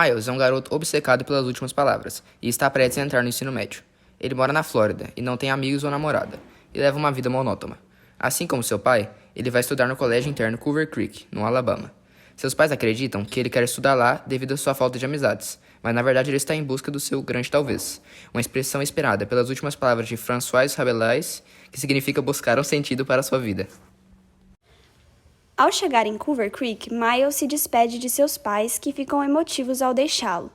Miles é um garoto obcecado pelas últimas palavras e está prestes a entrar no ensino médio. Ele mora na Flórida e não tem amigos ou namorada, e leva uma vida monótona. Assim como seu pai, ele vai estudar no colégio interno Culver Creek, no Alabama. Seus pais acreditam que ele quer estudar lá devido à sua falta de amizades, mas na verdade ele está em busca do seu grande talvez, uma expressão inspirada pelas últimas palavras de François Rabelais, que significa buscar um sentido para a sua vida. Ao chegar em Culver Creek, Miles se despede de seus pais, que ficam emotivos ao deixá-lo.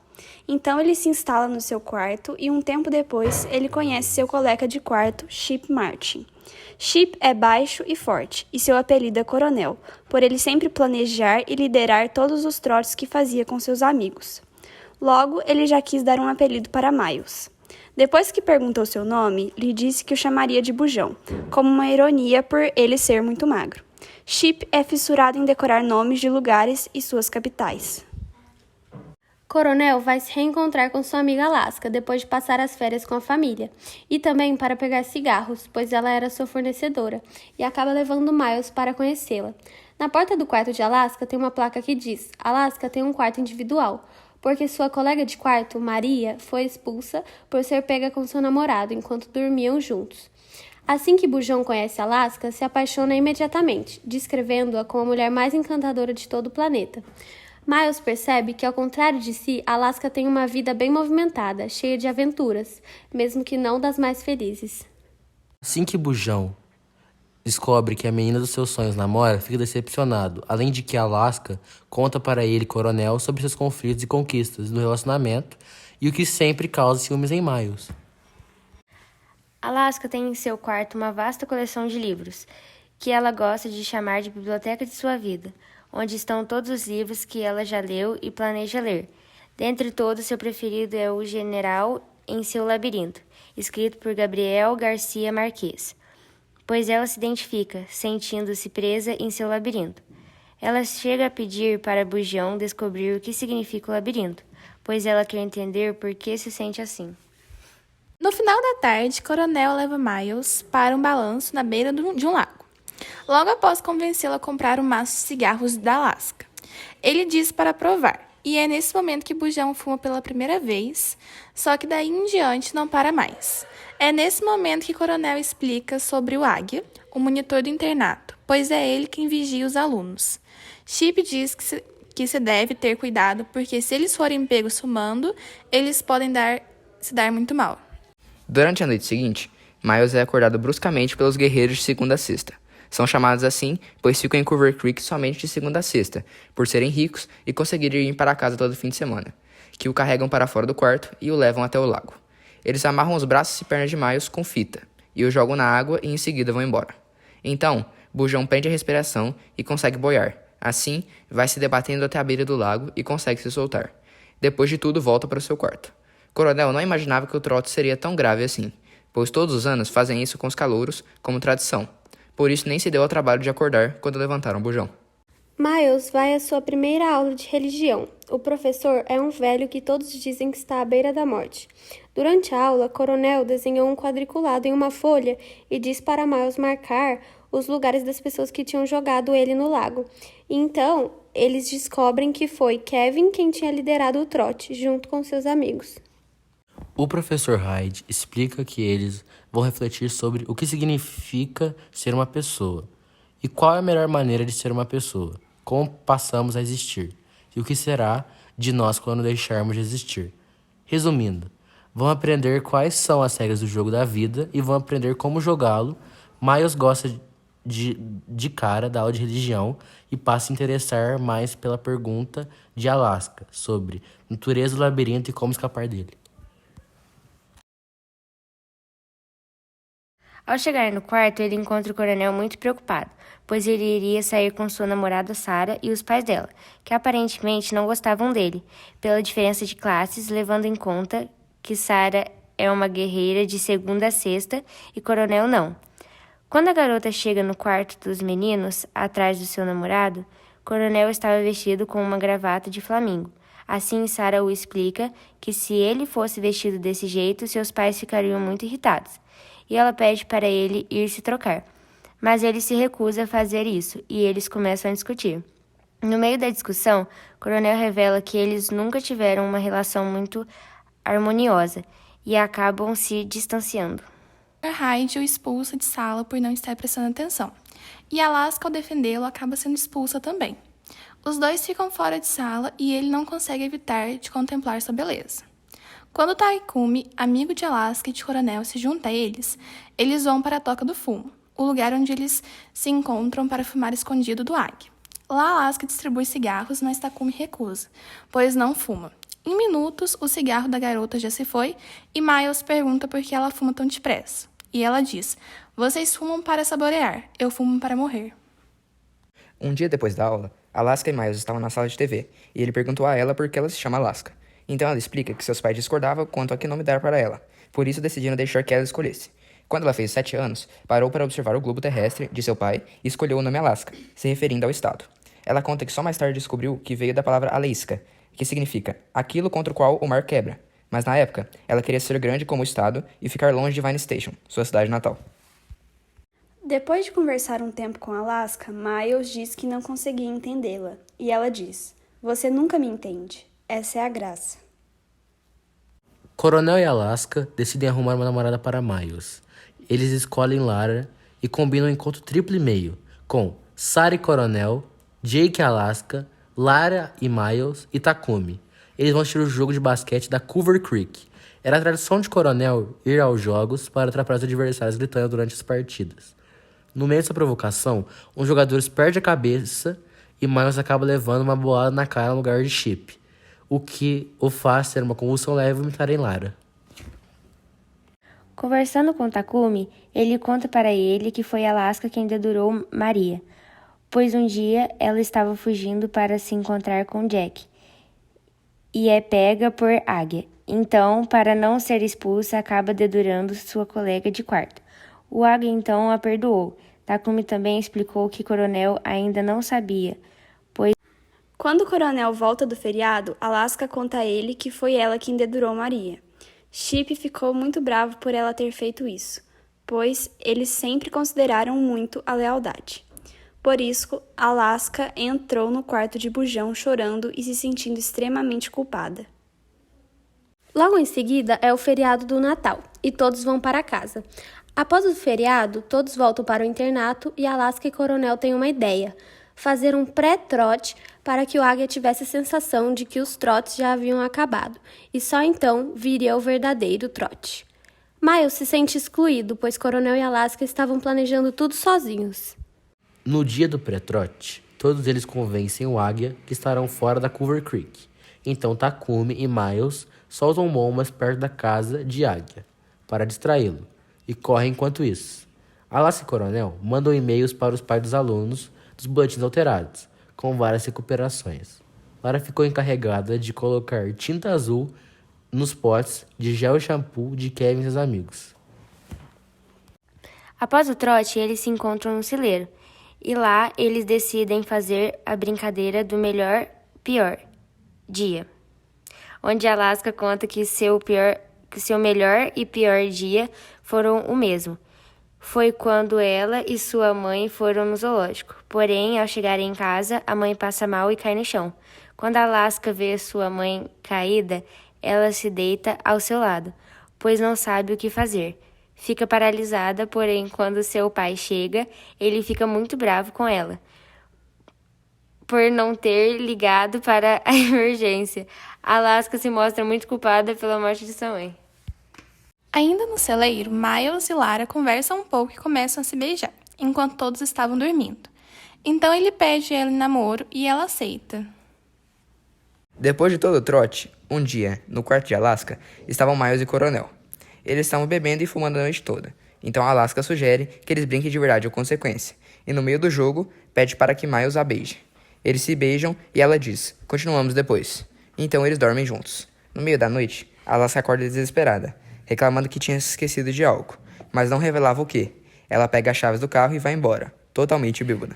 Então ele se instala no seu quarto e um tempo depois ele conhece seu colega de quarto, Chip Martin. Chip é baixo e forte, e seu apelido é Coronel, por ele sempre planejar e liderar todos os trotes que fazia com seus amigos. Logo, ele já quis dar um apelido para Miles. Depois que perguntou seu nome, lhe disse que o chamaria de Bujão, como uma ironia por ele ser muito magro. Chip é fissurado em decorar nomes de lugares e suas capitais. Coronel vai se reencontrar com sua amiga Alaska depois de passar as férias com a família, e também para pegar cigarros, pois ela era sua fornecedora, e acaba levando Miles para conhecê-la. Na porta do quarto de Alaska tem uma placa que diz: Alaska tem um quarto individual, porque sua colega de quarto, Maria, foi expulsa por ser pega com seu namorado enquanto dormiam juntos. Assim que Bujão conhece Alaska, se apaixona imediatamente, descrevendo-a como a mulher mais encantadora de todo o planeta. Miles percebe que, ao contrário de si, Alaska tem uma vida bem movimentada, cheia de aventuras, mesmo que não das mais felizes. Assim que Bujão descobre que a menina dos seus sonhos namora, fica decepcionado, além de que Alaska conta para ele, Coronel, sobre seus conflitos e conquistas do relacionamento e o que sempre causa ciúmes em Miles. Alaska tem em seu quarto uma vasta coleção de livros, que ela gosta de chamar de biblioteca de sua vida, onde estão todos os livros que ela já leu e planeja ler. Dentre todos, seu preferido é O General em seu Labirinto, escrito por Gabriel Garcia Marques, pois ela se identifica, sentindo-se presa em seu labirinto. Ela chega a pedir para Bujão descobrir o que significa o labirinto, pois ela quer entender por que se sente assim. No final da tarde, Coronel leva Miles para um balanço na beira de um lago. Logo após convencê-la a comprar um maço de cigarros da Alaska. Ele diz para provar, e é nesse momento que Bujão fuma pela primeira vez, só que daí em diante não para mais. É nesse momento que Coronel explica sobre o Águia, o monitor do internato, pois é ele quem vigia os alunos. Chip diz que se deve ter cuidado, porque se eles forem pegos fumando, eles podem se dar muito mal. Durante a noite seguinte, Miles é acordado bruscamente pelos guerreiros de segunda a sexta. São chamados assim, pois ficam em Culver Creek somente de segunda a sexta, por serem ricos e conseguirem ir para casa todo fim de semana, que o carregam para fora do quarto e o levam até o lago. Eles amarram os braços e pernas de Miles com fita, e o jogam na água e em seguida vão embora. Então, Bujão prende a respiração e consegue boiar. Assim, vai se debatendo até a beira do lago e consegue se soltar. Depois de tudo, volta para o seu quarto. Coronel não imaginava que o trote seria tão grave assim, pois todos os anos fazem isso com os calouros como tradição. Por isso nem se deu ao trabalho de acordar quando levantaram o Bujão. Miles vai à sua primeira aula de religião. O professor é um velho que todos dizem que está à beira da morte. Durante a aula, Coronel desenhou um quadriculado em uma folha e diz para Miles marcar os lugares das pessoas que tinham jogado ele no lago. E então, eles descobrem que foi Kevin quem tinha liderado o trote, junto com seus amigos. O professor Hyde explica que eles vão refletir sobre o que significa ser uma pessoa e qual é a melhor maneira de ser uma pessoa, como passamos a existir e o que será de nós quando deixarmos de existir. Resumindo, vão aprender quais são as regras do jogo da vida e vão aprender como jogá-lo. Miles gosta de cara da aula de religião e passa a interessar mais pela pergunta de Alaska sobre natureza do labirinto e como escapar dele. Ao chegar no quarto, ele encontra o coronel muito preocupado, pois ele iria sair com sua namorada Sarah e os pais dela, que aparentemente não gostavam dele, pela diferença de classes, levando em conta que Sarah é uma guerreira de segunda a sexta e Coronel não. Quando a garota chega no quarto dos meninos, atrás do seu namorado, Coronel estava vestido com uma gravata de flamingo. Assim, Sarah o explica que se ele fosse vestido desse jeito, seus pais ficariam muito irritados. E ela pede para ele ir se trocar. Mas ele se recusa a fazer isso, e eles começam a discutir. No meio da discussão, Coronel revela que eles nunca tiveram uma relação muito harmoniosa e acabam se distanciando. Hyde o expulsa de sala por não estar prestando atenção, e Alaska, ao defendê-lo, acaba sendo expulsa também. Os dois ficam fora de sala e ele não consegue evitar de contemplar sua beleza. Quando Takumi, amigo de Alaska e de Coronel, se junta a eles vão para a Toca do Fumo, o lugar onde eles se encontram para fumar escondido do Águia. Lá, Alaska distribui cigarros, mas Takumi recusa, pois não fuma. Em minutos, o cigarro da garota já se foi e Miles pergunta por que ela fuma tão depressa. E ela diz: "Vocês fumam para saborear, eu fumo para morrer." Um dia depois da aula, Alaska e Miles estavam na sala de TV, e ele perguntou a ela por que ela se chama Alaska. Então ela explica que seus pais discordavam quanto a que nome dar para ela, por isso decidiram deixar que ela escolhesse. Quando ela fez 7 anos, parou para observar o globo terrestre de seu pai e escolheu o nome Alaska, se referindo ao estado. Ela conta que só mais tarde descobriu que veio da palavra Aleiska, que significa aquilo contra o qual o mar quebra. Mas na época, ela queria ser grande como o estado e ficar longe de Vine Station, sua cidade natal. Depois de conversar um tempo com Alaska, Miles diz que não conseguia entendê-la, e ela diz: "Você nunca me entende. Essa é a graça." Coronel e Alaska decidem arrumar uma namorada para Miles. Eles escolhem Lara e combinam um encontro triplo e meio, com Sarah e Coronel, Jake e Alaska, Lara e Miles e Takumi. Eles vão assistir o jogo de basquete da Culver Creek. Era a tradição de Coronel ir aos jogos para atrapalhar os adversários gritando durante as partidas. No meio dessa provocação, um dos jogadores perde a cabeça e Miles acaba levando uma bolada na cara no lugar de Chip, o que o faz ter uma convulsão leve e vomitar em Lara. Conversando com Takumi, ele conta para ele que foi Alaska quem dedurou Maria, pois um dia ela estava fugindo para se encontrar com Jack e é pega por Águia. Então, para não ser expulsa, acaba dedurando sua colega de quarto. O Águia então a perdoou. Takumi também explicou que Coronel ainda não sabia, pois Quando o Coronel volta do feriado, Alaska conta a ele que foi ela quem dedurou Maria. Chip ficou muito bravo por ela ter feito isso, pois eles sempre consideraram muito a lealdade. Por isso, Alaska entrou no quarto de Bujão chorando e se sentindo extremamente culpada. Logo em seguida é o feriado do Natal e todos vão para casa. Após o feriado, todos voltam para o internato e Alaska e Coronel têm uma ideia: fazer um pré-trote para que o Águia tivesse a sensação de que os trotes já haviam acabado e só então viria o verdadeiro trote. Miles se sente excluído, pois Coronel e Alaska estavam planejando tudo sozinhos. No dia do pré-trote, todos eles convencem o Águia que estarão fora da Culver Creek. Então Takumi e Miles soltam bombas perto da casa de Águia para distraí-lo e correm enquanto isso. Alaska e Coronel mandam e-mails para os pais dos alunos dos boletins alterados, com várias recuperações. Lara ficou encarregada de colocar tinta azul nos potes de gel e shampoo de Kevin e seus amigos. após o trote, eles se encontram no celeiro. E lá, eles decidem fazer a brincadeira do melhor-pior dia. Onde Alaska conta que seu melhor e pior dia foram o mesmo. Foi quando ela e sua mãe foram no zoológico. Porém, ao chegarem em casa, a mãe passa mal e cai no chão. Quando Alaska vê sua mãe caída, ela se deita ao seu lado, pois não sabe o que fazer. Fica paralisada, porém, quando seu pai chega, ele fica muito bravo com ela por não ter ligado para a emergência. Alaska se mostra muito culpada pela morte de sua mãe. Ainda no celeiro, Miles e Lara conversam um pouco e começam a se beijar, enquanto todos estavam dormindo. Então ele pede ela em namoro e ela aceita. Depois de todo o trote, um dia, no quarto de Alaska, estavam Miles e Coronel. Eles estavam bebendo e fumando a noite toda. Então Alaska sugere que eles brinquem de verdade ou consequência. E no meio do jogo, pede para que Miles a beije. Eles se beijam e ela diz: "Continuamos depois." Então eles dormem juntos. No meio da noite, Alaska acorda desesperada, reclamando que tinha se esquecido de algo, mas não revelava o que. Ela pega as chaves do carro e vai embora, totalmente bêbada.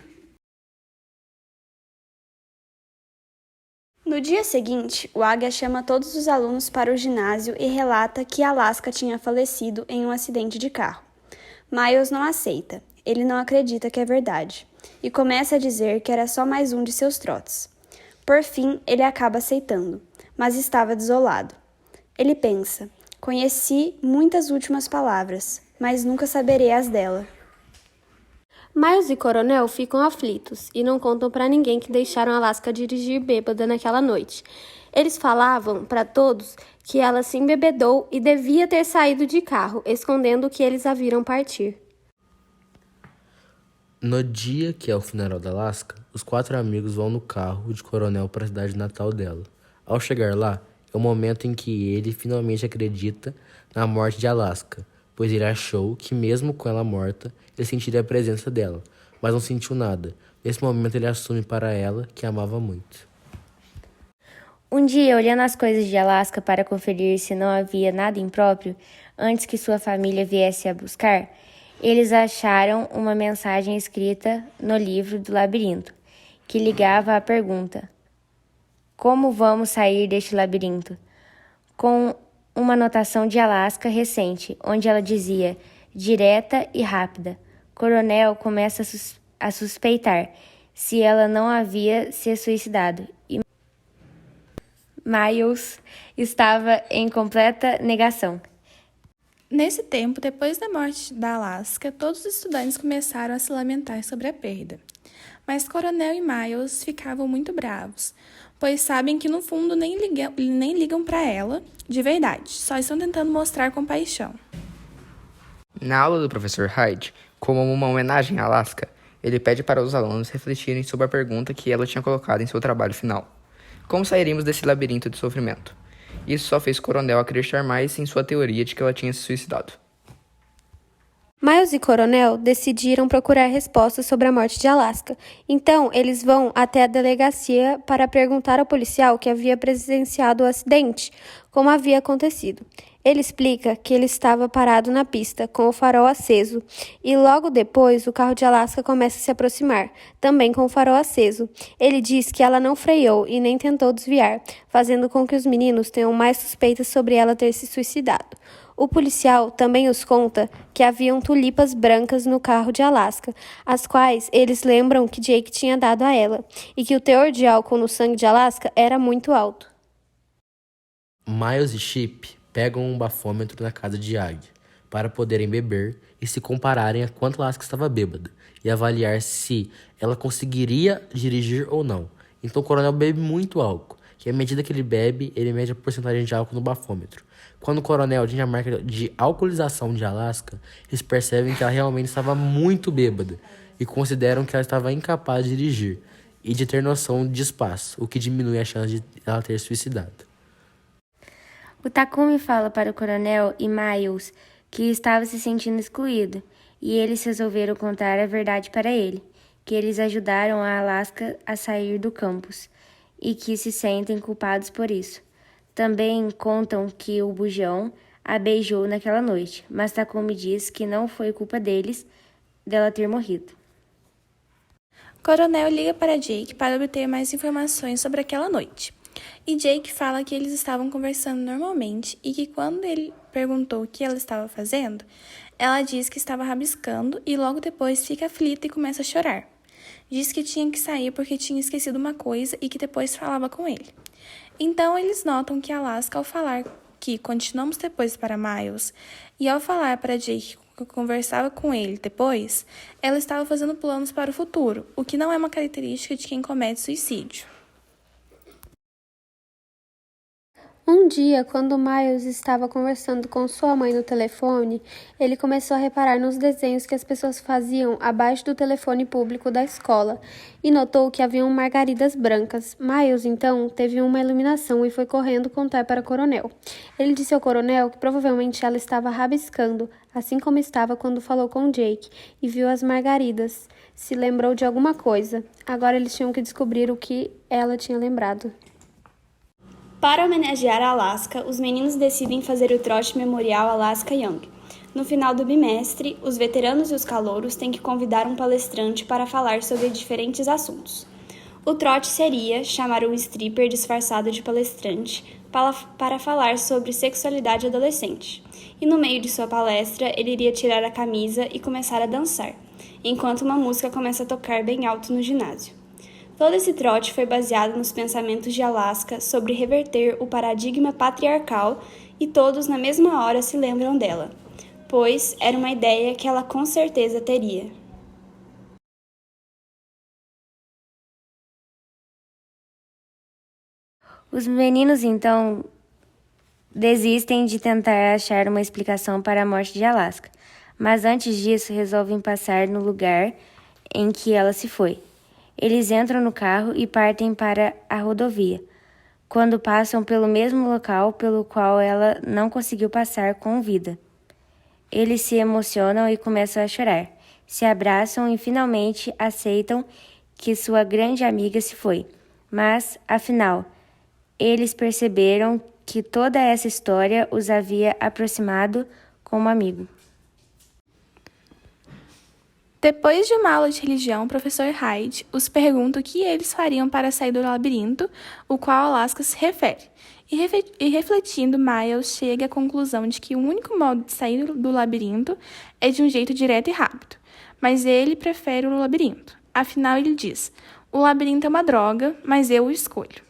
No dia seguinte, o Águia chama todos os alunos para o ginásio e relata que Alaska tinha falecido em um acidente de carro. Miles não aceita. ele não acredita que é verdade e começa a dizer que era só mais um de seus trotes. Por fim, ele acaba aceitando, mas estava desolado. Ele pensa: conheci muitas últimas palavras, mas nunca saberei as dela. Miles e Coronel ficam aflitos e não contam para ninguém que deixaram Alaska dirigir bêbada naquela noite. Eles falavam para todos que ela se embebedou e devia ter saído de carro, escondendo que eles a viram partir. No dia que é o funeral da Alaska, os 4 amigos vão no carro de Coronel para a cidade natal dela. Ao chegar lá, é o momento em que ele finalmente acredita na morte de Alaska, pois ele achou que mesmo com ela morta, ele sentiria a presença dela, mas não sentiu nada. Nesse momento ele assume para ela que a amava muito. Um dia, olhando as coisas de Alaska para conferir se não havia nada impróprio, antes que sua família viesse a buscar, eles acharam uma mensagem escrita no livro do labirinto, que ligava à pergunta: como vamos sair deste labirinto? Com uma anotação de Alaska recente, onde ela dizia: direta e rápida. Coronel começa a suspeitar se ela não havia se suicidado e Miles estava em completa negação. Nesse tempo, depois da morte da Alaska, todos os estudantes começaram a se lamentar sobre a perda. Mas Coronel e Miles ficavam muito bravos, pois sabem que no fundo nem ligam para ela de verdade, só estão tentando mostrar compaixão. Na aula do professor Hyde, como uma homenagem a Alaska, ele pede para os alunos refletirem sobre a pergunta que ela tinha colocado em seu trabalho final: como sairíamos desse labirinto de sofrimento? Isso só fez Coronel acreditar mais em sua teoria de que ela tinha se suicidado. Miles e Coronel decidiram procurar respostas sobre a morte de Alaska. Então, eles vão até a delegacia para perguntar ao policial que havia presenciado o acidente como havia acontecido. Ele explica que ele estava parado na pista, com o farol aceso, e logo depois o carro de Alaska começa a se aproximar, também com o farol aceso. Ele diz que ela não freou e nem tentou desviar, fazendo com que os meninos tenham mais suspeitas sobre ela ter se suicidado. O policial também os conta que haviam tulipas brancas no carro de Alaska, as quais eles lembram que Jake tinha dado a ela, e que o teor de álcool no sangue de Alaska era muito alto. Miles e Chip pegam um bafômetro na casa de Águia para poderem beber e se compararem a quanto Alaska estava bêbada e avaliar se ela conseguiria dirigir ou não. Então o coronel bebe muito álcool, que à medida que ele bebe, ele mede a porcentagem de álcool no bafômetro. Quando o coronel atinge a marca de alcoolização de Alaska, eles percebem que ela realmente estava muito bêbada e consideram que ela estava incapaz de dirigir e de ter noção de espaço, o que diminui a chance de ela ter suicidado. O Takumi fala para o coronel e Miles que estava se sentindo excluído, e eles resolveram contar a verdade para ele, que eles ajudaram a Alaska a sair do campus, e que se sentem culpados por isso. Também contam que o bujão a beijou naquela noite, mas Takumi diz que não foi culpa dela ter morrido. Coronel liga para Jake para obter mais informações sobre aquela noite. E Jake fala que eles estavam conversando normalmente e que quando ele perguntou o que ela estava fazendo, ela diz que estava rabiscando e logo depois fica aflita e começa a chorar. Diz que tinha que sair porque tinha esquecido uma coisa e que depois falava com ele. Então eles notam que Alaska, ao falar que continuamos depois para Miles e ao falar para Jake que conversava com ele depois, ela estava fazendo planos para o futuro, o que não é uma característica de quem comete suicídio. Um dia, quando Miles estava conversando com sua mãe no telefone, ele começou a reparar nos desenhos que as pessoas faziam abaixo do telefone público da escola e notou que haviam margaridas brancas. Miles, então, teve uma iluminação e foi correndo contar para o coronel. Ele disse ao coronel que provavelmente ela estava rabiscando, assim como estava quando falou com Jake e viu as margaridas. Se lembrou de alguma coisa. Agora eles tinham que descobrir o que ela tinha lembrado. Para homenagear a Alaska, os meninos decidem fazer o trote memorial Alaska Young. No final do bimestre, os veteranos e os calouros têm que convidar um palestrante para falar sobre diferentes assuntos. O trote seria chamar um stripper disfarçado de palestrante para falar sobre sexualidade adolescente. E no meio de sua palestra, ele iria tirar a camisa e começar a dançar. enquanto uma música começa a tocar bem alto no ginásio. Todo esse trote foi baseado nos pensamentos de Alaska sobre reverter o paradigma patriarcal e todos na mesma hora se lembram dela, pois era uma ideia que ela com certeza teria. Os meninos, então, desistem de tentar achar uma explicação para a morte de Alaska, mas antes disso resolvem passar no lugar em que ela se foi. Eles entram no carro e partem para a rodovia, quando passam pelo mesmo local pelo qual ela não conseguiu passar com vida. Eles se emocionam e começam a chorar, se abraçam e finalmente aceitam que sua grande amiga se foi. Mas, afinal, eles perceberam que toda essa história os havia aproximado como amigo. Depois de uma aula de religião, o professor Hyde os pergunta o que eles fariam para sair do labirinto, o qual Alaska se refere. E refletindo, Miles chega à conclusão de que o único modo de sair do labirinto é de um jeito direto e rápido, mas ele prefere o labirinto. Afinal, ele diz: o labirinto é uma droga, mas eu o escolho.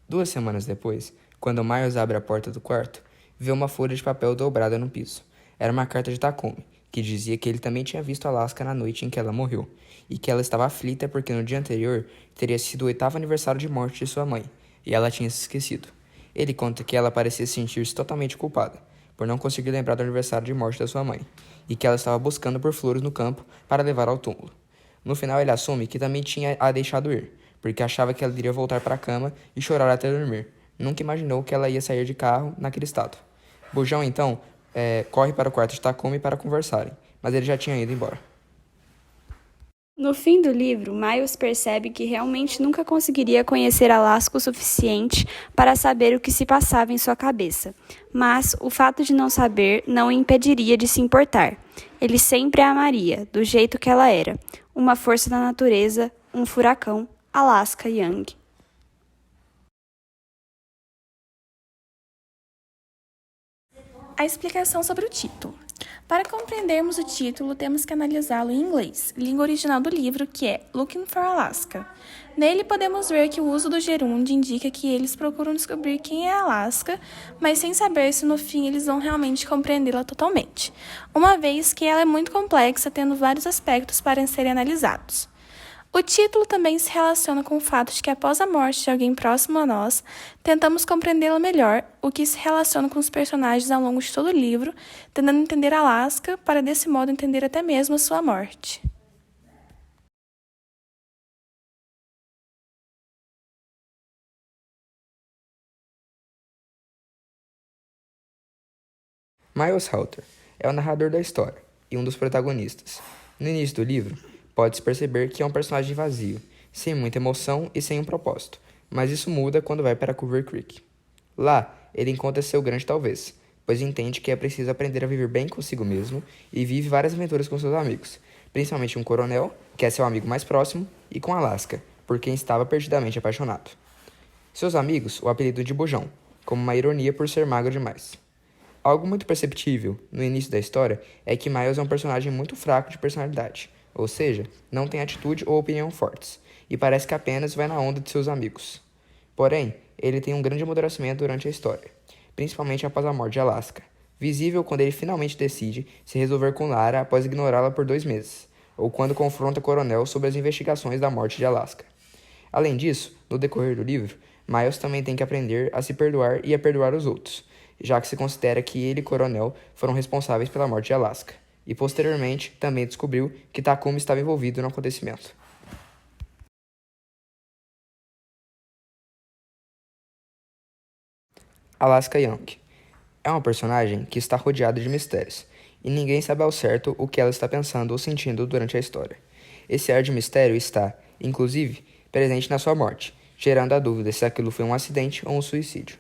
2 semanas depois, quando Miles abre a porta do quarto, vê uma folha de papel dobrada no piso. Era uma carta de Takumi, que dizia que ele também tinha visto Alaska na noite em que ela morreu, e que ela estava aflita porque no dia anterior teria sido o 8º aniversário de morte de sua mãe, e ela tinha se esquecido. Ele conta que ela parecia sentir-se totalmente culpada, por não conseguir lembrar do aniversário de morte da sua mãe, e que ela estava buscando por flores no campo para levar ao túmulo. No final ele assume que também tinha a deixado ir, porque achava que ela iria voltar para a cama e chorar até dormir. Nunca imaginou que ela ia sair de carro naquele estado. Bujão, então, corre para o quarto de Takumi para conversarem, mas ele já tinha ido embora. No fim do livro, Miles percebe que realmente nunca conseguiria conhecer Alaska o suficiente para saber o que se passava em sua cabeça, mas o fato de não saber não o impediria de se importar. Ele sempre a amaria, do jeito que ela era, uma força da natureza, um furacão, Alaska Young. A explicação sobre o título. Para compreendermos o título, temos que analisá-lo em inglês, língua original do livro, que é Looking for Alaska. Nele podemos ver que o uso do gerúndio indica que eles procuram descobrir quem é Alaska, mas sem saber se no fim eles vão realmente compreendê-la totalmente, uma vez que ela é muito complexa, tendo vários aspectos para serem analisados. O título também se relaciona com o fato de que após a morte de alguém próximo a nós, tentamos compreendê-la melhor, o que se relaciona com os personagens ao longo de todo o livro, tentando entender Alaska para desse modo entender até mesmo a sua morte. Miles Halter é o narrador da história e um dos protagonistas. No início do livro, pode-se perceber que é um personagem vazio, sem muita emoção e sem um propósito, mas isso muda quando vai para Culver Creek. Lá, ele encontra seu grande talvez, pois entende que é preciso aprender a viver bem consigo mesmo e vive várias aventuras com seus amigos, principalmente um coronel, que é seu amigo mais próximo, e com Alaska, por quem estava perdidamente apaixonado. Seus amigos o apelidam de Bujão, como uma ironia por ser magro demais. Algo muito perceptível no início da história é que Miles é um personagem muito fraco de personalidade, ou seja, não tem atitude ou opinião fortes, e parece que apenas vai na onda de seus amigos. Porém, ele tem um grande amadurecimento durante a história, principalmente após a morte de Alaska, visível quando ele finalmente decide se resolver com Lara após ignorá-la por 2 meses, ou quando confronta o coronel sobre as investigações da morte de Alaska. Além disso, no decorrer do livro, Miles também tem que aprender a se perdoar e a perdoar os outros, já que se considera que ele e o coronel foram responsáveis pela morte de Alaska, e posteriormente também descobriu que Takumi estava envolvido no acontecimento. Alaska Young é uma personagem que está rodeada de mistérios, e ninguém sabe ao certo o que ela está pensando ou sentindo durante a história. Esse ar de mistério está, inclusive, presente na sua morte, gerando a dúvida se aquilo foi um acidente ou um suicídio.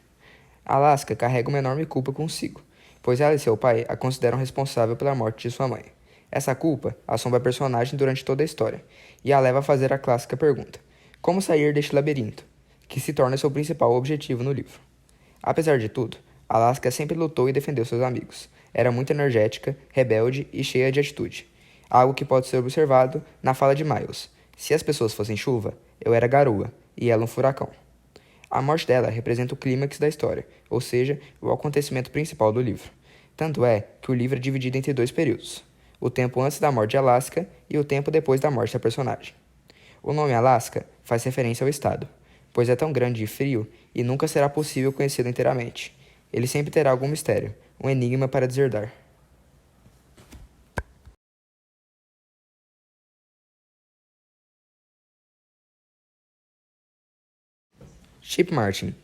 Alaska carrega uma enorme culpa consigo, pois ela e seu pai a consideram responsável pela morte de sua mãe. Essa culpa assombra a personagem durante toda a história, e a leva a fazer a clássica pergunta: como sair deste labirinto? Que se torna seu principal objetivo no livro. Apesar de tudo, Alaska sempre lutou e defendeu seus amigos. Era muito energética, rebelde e cheia de atitude. algo que pode ser observado na fala de Miles. Se as pessoas fossem chuva, eu era garoa, e ela um furacão. A morte dela representa o clímax da história, ou seja, o acontecimento principal do livro. Tanto é que o livro é dividido entre 2 períodos: o tempo antes da morte de Alaska e o tempo depois da morte da personagem. O nome Alaska faz referência ao estado, pois é tão grande e frio e nunca será possível conhecê-lo inteiramente. Ele sempre terá algum mistério, um enigma para desvendar. Chip Martin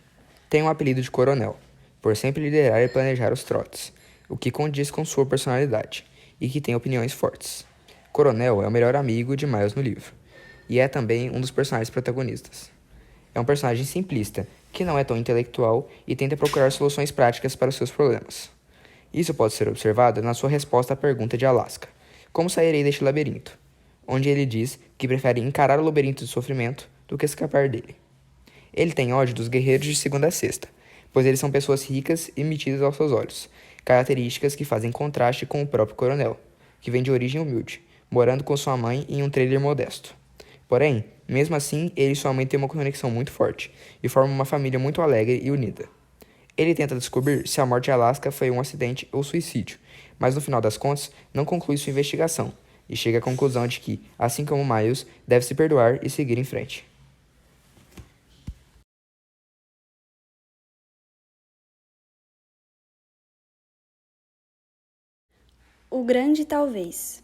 tem um apelido de coronel, por sempre liderar e planejar os trotes, o que condiz com sua personalidade, e que tem opiniões fortes. Coronel é o melhor amigo de Miles no livro, e é também um dos personagens protagonistas. É um personagem simplista, que não é tão intelectual e tenta procurar soluções práticas para os seus problemas. Isso pode ser observado na sua resposta à pergunta de Alaska: como sairei deste labirinto? Onde ele diz que prefere encarar o labirinto de sofrimento do que escapar dele. Ele tem ódio dos guerreiros de segunda a sexta, pois eles são pessoas ricas e metidas aos seus olhos, características que fazem contraste com o próprio coronel, que vem de origem humilde, morando com sua mãe em um trailer modesto. Porém, mesmo assim, ele e sua mãe têm uma conexão muito forte e formam uma família muito alegre e unida. Ele tenta descobrir se a morte de Alaska foi um acidente ou suicídio, mas no final das contas não conclui sua investigação e chega à conclusão de que, assim como Miles, deve se perdoar e seguir em frente. O grande talvez.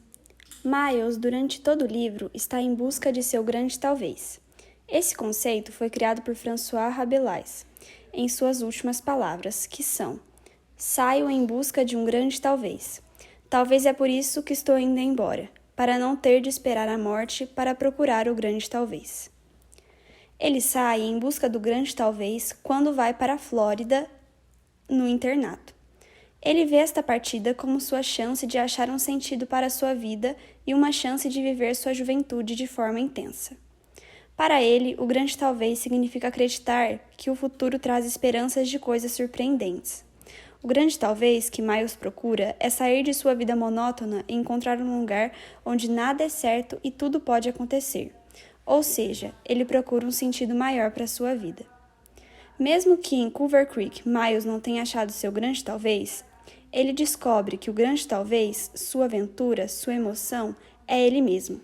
Miles, durante todo o livro, está em busca de seu grande talvez. Esse conceito foi criado por François Rabelais, em suas últimas palavras, que são: saio em busca de um grande talvez. Talvez é por isso que estou indo embora, para não ter de esperar a morte para procurar o grande talvez. Ele sai em busca do grande talvez quando vai para a Flórida, no internato. Ele vê esta partida como sua chance de achar um sentido para sua vida e uma chance de viver sua juventude de forma intensa. Para ele, o grande talvez significa acreditar que o futuro traz esperanças de coisas surpreendentes. O grande talvez que Miles procura é sair de sua vida monótona e encontrar um lugar onde nada é certo e tudo pode acontecer. Ou seja, ele procura um sentido maior para sua vida. Mesmo que em Culver Creek Miles não tenha achado seu grande talvez, ele descobre que o grande talvez, sua aventura, sua emoção, é ele mesmo.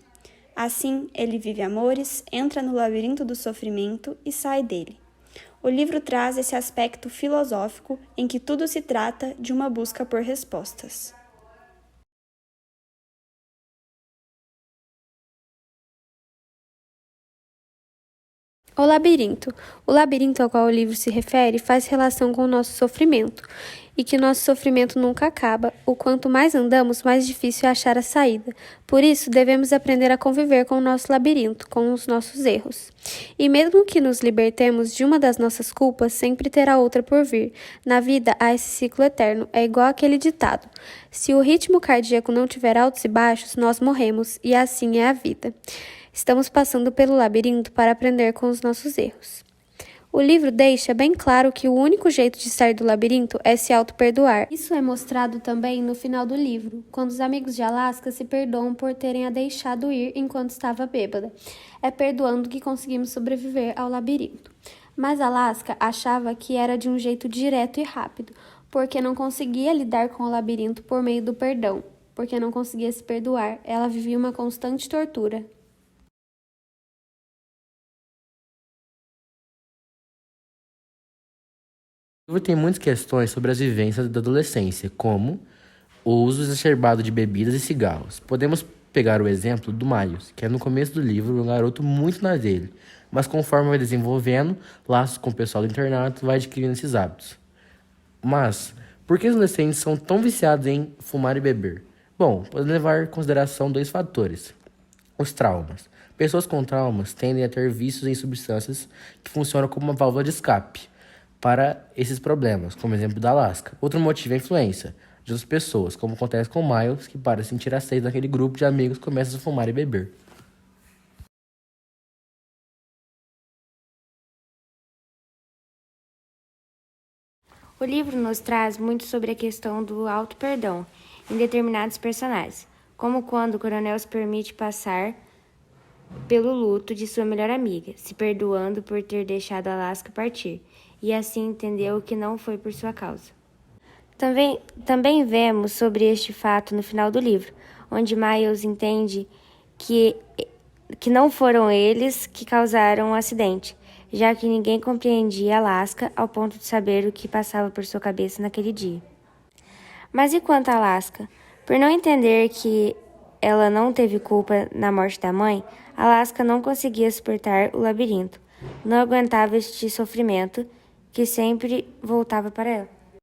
Assim, ele vive amores, entra no labirinto do sofrimento e sai dele. O livro traz esse aspecto filosófico em que tudo se trata de uma busca por respostas. O labirinto. O labirinto ao qual o livro se refere faz relação com o nosso sofrimento, e que nosso sofrimento nunca acaba. O quanto mais andamos, mais difícil é achar a saída. Por isso, devemos aprender a conviver com o nosso labirinto, com os nossos erros. E mesmo que nos libertemos de uma das nossas culpas, sempre terá outra por vir. Na vida, há esse ciclo eterno, é igual aquele ditado: se o ritmo cardíaco não tiver altos e baixos, nós morremos, e assim é a vida. Estamos passando pelo labirinto para aprender com os nossos erros. O livro deixa bem claro que o único jeito de sair do labirinto é se auto-perdoar. Isso é mostrado também no final do livro, quando os amigos de Alaska se perdoam por terem a deixado ir enquanto estava bêbada. É perdoando que conseguimos sobreviver ao labirinto. Mas Alaska achava que era de um jeito direto e rápido, porque não conseguia lidar com o labirinto por meio do perdão, porque não conseguia se perdoar. Ela vivia uma constante tortura. O livro tem muitas questões sobre as vivências da adolescência, como o uso exacerbado de bebidas e cigarros. Podemos pegar o exemplo do Miles, que é no começo do livro um garoto muito na dele, mas conforme vai desenvolvendo laços com o pessoal do internato, vai adquirindo esses hábitos. Mas, por que os adolescentes são tão viciados em fumar e beber? Bom, podemos levar em consideração 2 fatores. Os traumas. Pessoas com traumas tendem a ter vícios em substâncias que funcionam como uma válvula de escape para esses problemas, como exemplo da Alaska. Outro motivo é a influência de outras pessoas, como acontece com Miles, que para sentir aceito naquele grupo de amigos começa a fumar e beber. O livro nos traz muito sobre a questão do auto-perdão em determinados personagens, como quando o coronel se permite passar pelo luto de sua melhor amiga, se perdoando por ter deixado Alaska partir, e assim entendeu que não foi por sua causa. Também vemos sobre este fato no final do livro, onde Miles entende que não foram eles que causaram o acidente, já que ninguém compreendia Alaska ao ponto de saber o que passava por sua cabeça naquele dia. Mas e quanto a Alaska? Por não entender que ela não teve culpa na morte da mãe, Alaska não conseguia suportar o labirinto, não aguentava este sofrimento que sempre voltava para ela.